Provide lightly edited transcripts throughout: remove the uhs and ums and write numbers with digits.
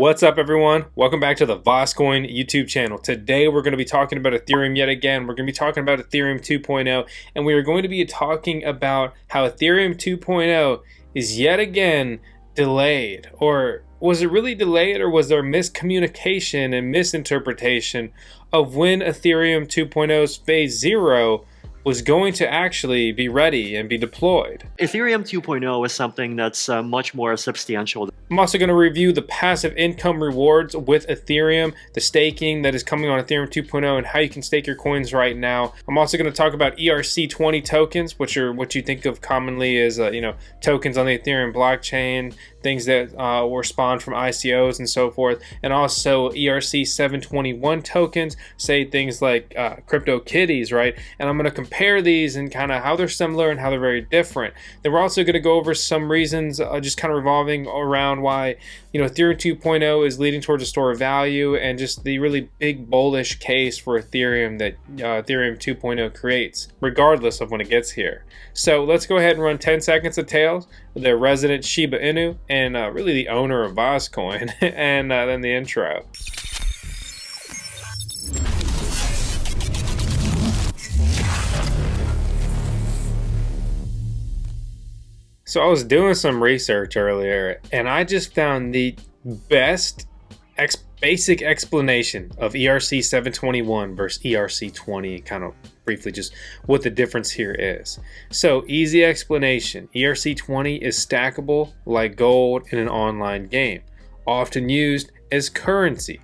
What's up, everyone? Welcome back to the VoskCoin YouTube channel. Today we're going to be talking about Ethereum yet again. We're going to be talking about Ethereum 2.0, and we are going to be talking about how Ethereum 2.0 is yet again delayed. Or was it really delayed, or was there miscommunication and misinterpretation of when Ethereum 2.0's phase 0 was going to actually be ready and be deployed? Ethereum 2.0 is something that's much more substantial. I'm also going to review the passive income rewards with Ethereum, the staking that is coming on Ethereum 2.0, and how you can stake your coins right now. I'm also going to talk about ERC-20 tokens, which are what you think of commonly as tokens on the Ethereum blockchain, things that were spawned from ICOs and so forth, and also ERC-721 tokens, say things like crypto kitties, right? And I'm going to compare these and kind of how they're similar and how they're very different. Then we're also going to go over some reasons, just kind of revolving around why Ethereum 2.0 is leading towards a store of value, and just the really big bullish case for Ethereum that Ethereum 2.0 creates, regardless of when it gets here. So let's go ahead and run 10 seconds of Tails, the resident Shiba Inu, and really the owner of VoskCoin, and then the intro. So I was doing some research earlier, and I just found the best basic explanation of ERC-721 versus ERC-20, kind of briefly just what the difference here is. So easy explanation: ERC-20 is stackable like gold in an online game, often used as currency.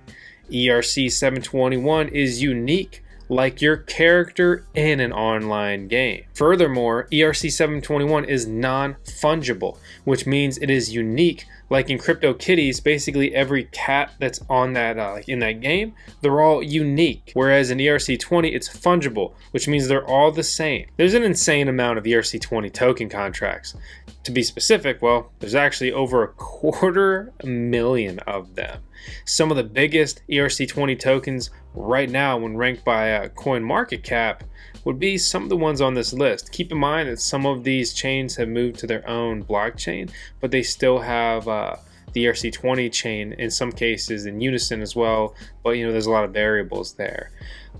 ERC-721 is unique like your character in an online game. Furthermore, ERC-721 is non-fungible, which means it is unique. Like in Crypto Kitties, basically every cat that's on that in that game, they're all unique. Whereas in ERC-20, it's fungible, which means they're all the same. There's an insane amount of ERC-20 token contracts. To be specific, well, there's actually over 250,000 of them. Some of the biggest ERC-20 tokens right now, when ranked by coin market cap, would be some of the ones on this list. Keep in mind that some of these chains have moved to their own blockchain, but they still have the ERC-20 chain in some cases in unison as well, but there's a lot of variables there.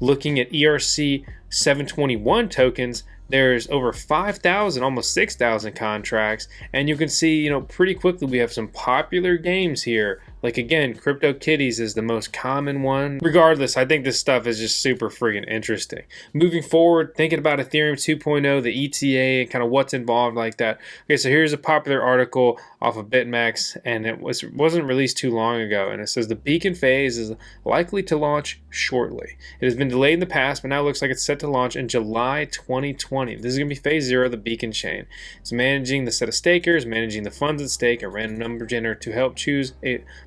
Looking at ERC-721 tokens, there's over 5,000, almost 6,000 contracts, and you can see, pretty quickly we have some popular games here. Like again, Crypto Kitties is the most common one. Regardless, I think this stuff is just super freaking interesting. Moving forward, thinking about Ethereum 2.0, the ETA, and kind of what's involved like that. Okay, so here's a popular article off of BitMEX, and it wasn't released too long ago, and it says the beacon phase is likely to launch shortly. It has been delayed in the past, but now it looks like it's set to launch in July 2020. This is going to be phase 0 of the beacon chain. It's managing the set of stakers, managing the funds at stake, a random number generator to help choose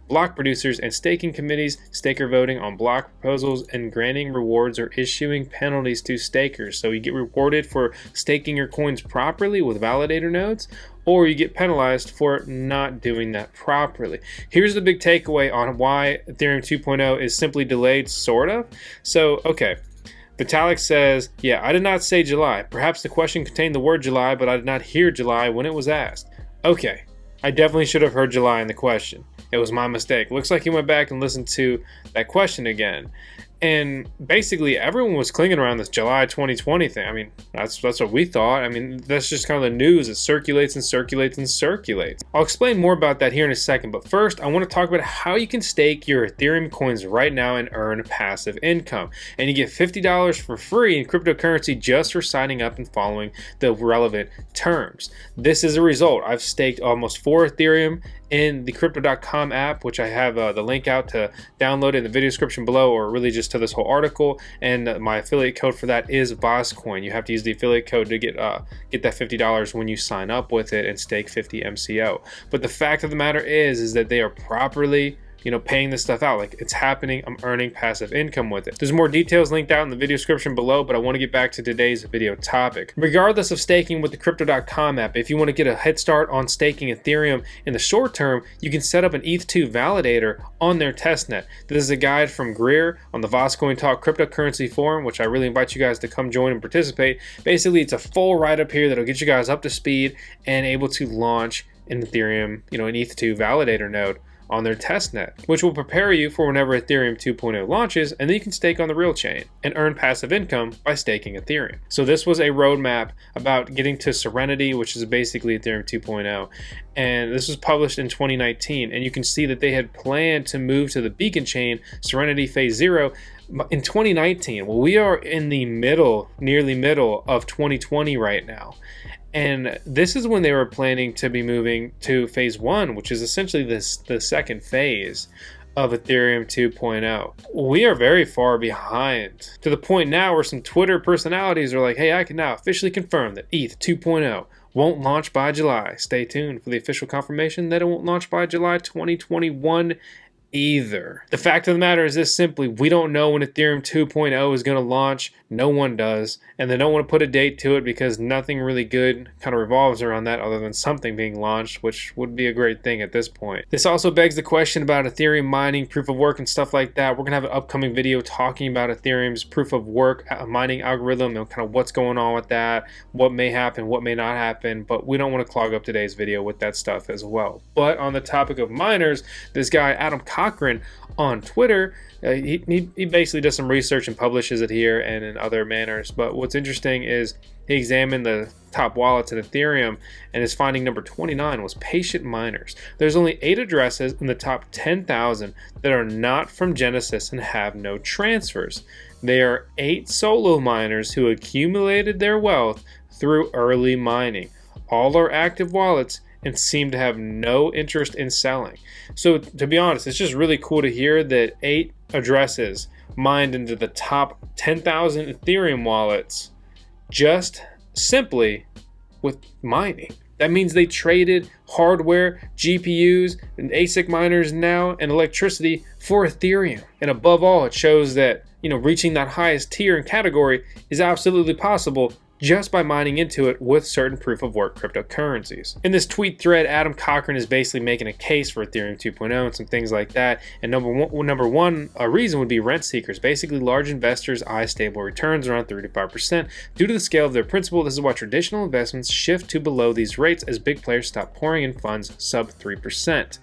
block producers, and staking committees, staker voting on block proposals, and granting rewards or issuing penalties to stakers. So you get rewarded for staking your coins properly with validator nodes, or you get penalized for not doing that properly. Here's the big takeaway on why Ethereum 2.0 is simply delayed, sort of. So, okay. Vitalik says, yeah, I did not say July. Perhaps the question contained the word July, but I did not hear July when it was asked. Okay, I definitely should have heard July in the question. It was my mistake. Looks like he went back and listened to that question again. And basically everyone was clinging around this July 2020 thing. I mean, that's what we thought. I mean, that's just kind of the news. It circulates and circulates and circulates. I'll explain more about that here in a second, but first I want to talk about how you can stake your Ethereum coins right now and earn passive income. And you get $50 for free in cryptocurrency just for signing up and following the relevant terms. This is a result. I've staked almost 4 Ethereum in the crypto.com app, which I have the link out to download in the video description below, or really just to this whole article, and my affiliate code for that is VoskCoin. You have to use the affiliate code to get that $50 when you sign up with it and stake 50 MCO. But the fact of the matter is that they are properly paying this stuff out. Like, it's happening. I'm earning passive income with it. There's more details linked out in the video description below, but I want to get back to today's video topic. Regardless of staking with the crypto.com app, if you want to get a head start on staking Ethereum in the short term, you can set up an ETH2 validator on their testnet. This is a guide from Greer on the VoskCoin Talk cryptocurrency forum, which I really invite you guys to come join and participate. Basically, it's a full write-up here that'll get you guys up to speed and able to launch an Ethereum, an ETH2 validator node on their testnet, which will prepare you for whenever Ethereum 2.0 launches, and then you can stake on the real chain and earn passive income by staking Ethereum. So this was a roadmap about getting to Serenity, which is basically Ethereum 2.0, and this was published in 2019, and you can see that they had planned to move to the beacon chain Serenity Phase 0 in 2019. Well, we are in the nearly middle of 2020 right now. And this is when they were planning to be moving to Phase 1, which is essentially the second phase of Ethereum 2.0. We are very far behind, to the point now where some Twitter personalities are like, hey, I can now officially confirm that ETH 2.0 won't launch by July. Stay tuned for the official confirmation that it won't launch by July 2021 either. The fact of the matter is this simply: we don't know when Ethereum 2.0 is going to launch. No one does, and they don't want to put a date to it because nothing really good kind of revolves around that other than something being launched, which would be a great thing at this point. This also begs the question about Ethereum mining, proof of work, and stuff like that. We're going to have an upcoming video talking about Ethereum's proof of work mining algorithm and kind of what's going on with that, what may happen, what may not happen, but we don't want to clog up today's video with that stuff as well. But on the topic of miners, this guy Adam Cochran on Twitter, he basically does some research and publishes it here and in other manners. But what's interesting is he examined the top wallets in Ethereum, and his finding number 29 was patient miners. There's only 8 addresses in the top 10,000 that are not from Genesis and have no transfers. They are 8 solo miners who accumulated their wealth through early mining. All are active wallets and seem to have no interest in selling. So to be honest, it's just really cool to hear that 8 addresses mined into the top 10,000 Ethereum wallets just simply with mining. That means they traded hardware, GPUs, and ASIC miners now, and electricity for Ethereum. And above all, it shows that, reaching that highest tier and category is absolutely possible just by mining into it with certain proof of work cryptocurrencies. In this tweet thread, Adam Cochran is basically making a case for Ethereum 2.0 and some things like that. And number one, a reason would be rent seekers. Basically, large investors eye stable returns around 35%. Due to the scale of their principal, this is why traditional investments shift to below these rates as big players stop pouring in funds sub 3%.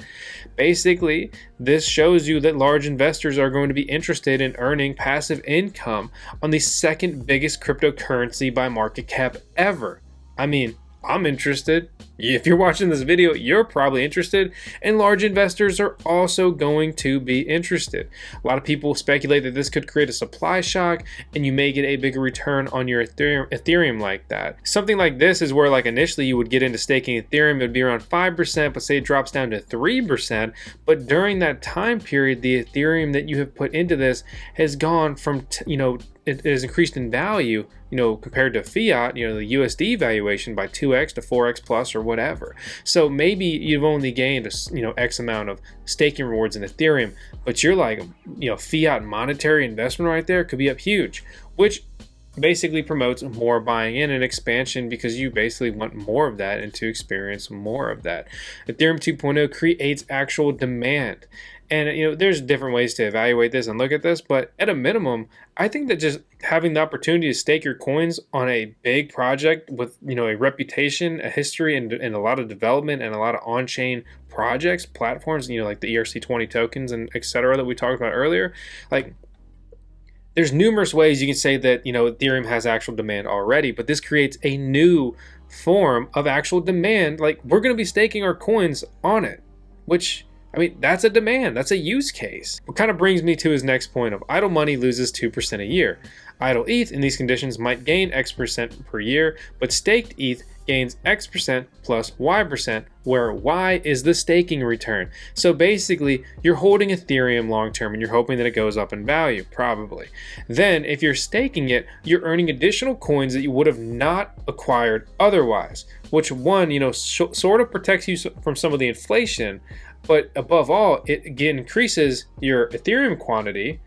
Basically, this shows you that large investors are going to be interested in earning passive income on the second biggest cryptocurrency by market cap ever. I mean, I'm interested. If you're watching this video, you're probably interested, and large investors are also going to be interested. A lot of people speculate that this could create a supply shock and you may get a bigger return on your Ethereum like that. Something like this is where, like, initially you would get into staking Ethereum, it would be around 5%, but say it drops down to 3%, but during that time period, the Ethereum that you have put into this has gone from, it has increased in value, compared to fiat, the USD valuation by 2x to 4x plus or whatever. So maybe you've only gained X amount of staking rewards in Ethereum, but you're like, fiat monetary investment right there could be up huge, which basically promotes more buying in and expansion because you basically want more of that and to experience more of that. Ethereum 2.0 creates actual demand. And, there's different ways to evaluate this and look at this, but at a minimum, I think that just having the opportunity to stake your coins on a big project with, a reputation, a history, and a lot of development and a lot of on-chain projects, platforms, like the ERC-20 tokens and et cetera that we talked about earlier, like, there's numerous ways you can say that, Ethereum has actual demand already, but this creates a new form of actual demand. Like, we're going to be staking our coins on it, which, that's a demand. That's a use case. What kind of brings me to his next point of idle money loses 2% a year. Idle ETH in these conditions might gain X% per year, but staked ETH gains X% plus Y%, where Y is the staking return. So basically, you're holding Ethereum long term and you're hoping that it goes up in value, probably. Then, if you're staking it, you're earning additional coins that you would have not acquired otherwise, which one, sort of protects you from some of the inflation, but above all, it again increases your Ethereum quantity,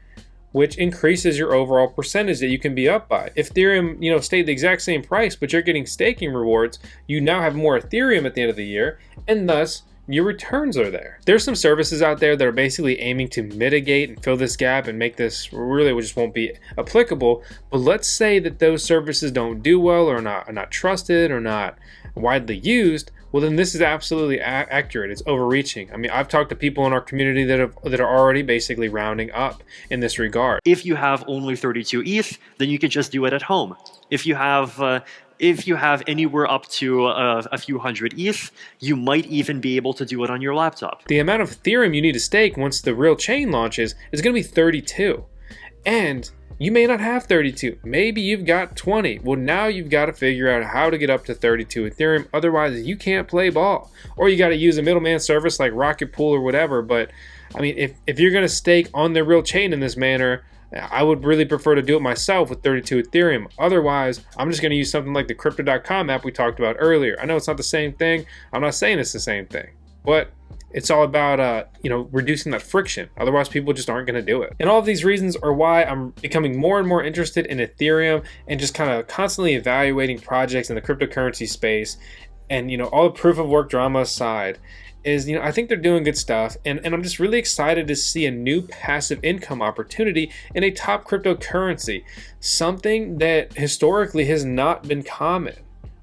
which increases your overall percentage that you can be up by. If Ethereum, stayed the exact same price, but you're getting staking rewards, you now have more Ethereum at the end of the year, and thus your returns are there. There's some services out there that are basically aiming to mitigate and fill this gap and make this really just won't be applicable. But let's say that those services don't do well or are not trusted or not widely used. well then this is absolutely accurate. It's overreaching. I mean, I've talked to people in our community that are already basically rounding up in this regard. If you have only 32 ETH, then you can just do it at home. If you have anywhere up to a few hundred ETH, you might even be able to do it on your laptop. The amount of Ethereum you need to stake once the real chain launches is going to be 32. And you may not have 32. Maybe you've got 20. Well, now you've got to figure out how to get up to 32 Ethereum. Otherwise, you can't play ball. Or you got to use a middleman service like Rocket Pool or whatever. But, I mean, if you're going to stake on the real chain in this manner, I would really prefer to do it myself with 32 Ethereum. Otherwise, I'm just going to use something like the Crypto.com app we talked about earlier. I know it's not the same thing. I'm not saying it's the same thing. But it's all about, reducing that friction. Otherwise, people just aren't going to do it. And all of these reasons are why I'm becoming more and more interested in Ethereum and just kind of constantly evaluating projects in the cryptocurrency space. And, all the proof of work drama aside, is, I think they're doing good stuff. And I'm just really excited to see a new passive income opportunity in a top cryptocurrency. Something that historically has not been common,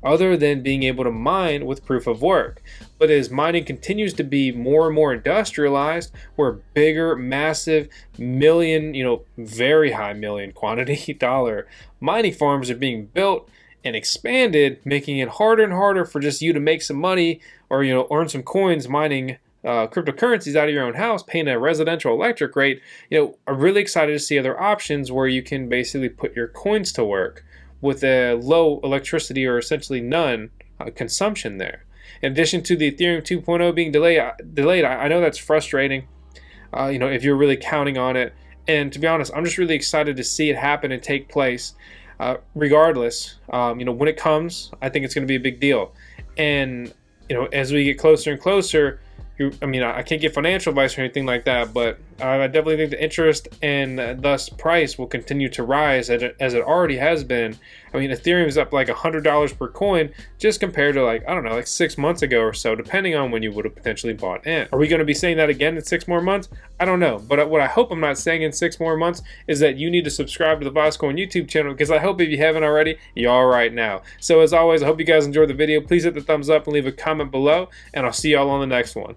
other than being able to mine with proof of work. But as mining continues to be more and more industrialized, where bigger, massive, million, very high million quantity dollar mining farms are being built and expanded, making it harder and harder for just you to make some money or, earn some coins mining cryptocurrencies out of your own house, paying a residential electric rate. I'm really excited to see other options where you can basically put your coins to work with a low electricity or essentially none consumption there. In addition to the Ethereum 2.0 being delayed, I know that's frustrating, if you're really counting on it. And to be honest, I'm just really excited to see it happen and take place. Regardless, when it comes, I think it's going to be a big deal. And, as we get closer and closer, I can't give financial advice or anything like that, but I definitely think the interest and thus price will continue to rise as it already has been. Ethereum is up like $100 per coin just compared to like 6 months ago or so, depending on when you would have potentially bought in. Are we going to be saying that again in 6 more months? I don't know. But what I hope I'm not saying in 6 more months is that you need to subscribe to the VoskCoin YouTube channel, because I hope if you haven't already, you are right now. So as always, I hope you guys enjoyed the video. Please hit the thumbs up and leave a comment below, and I'll see y'all on the next one.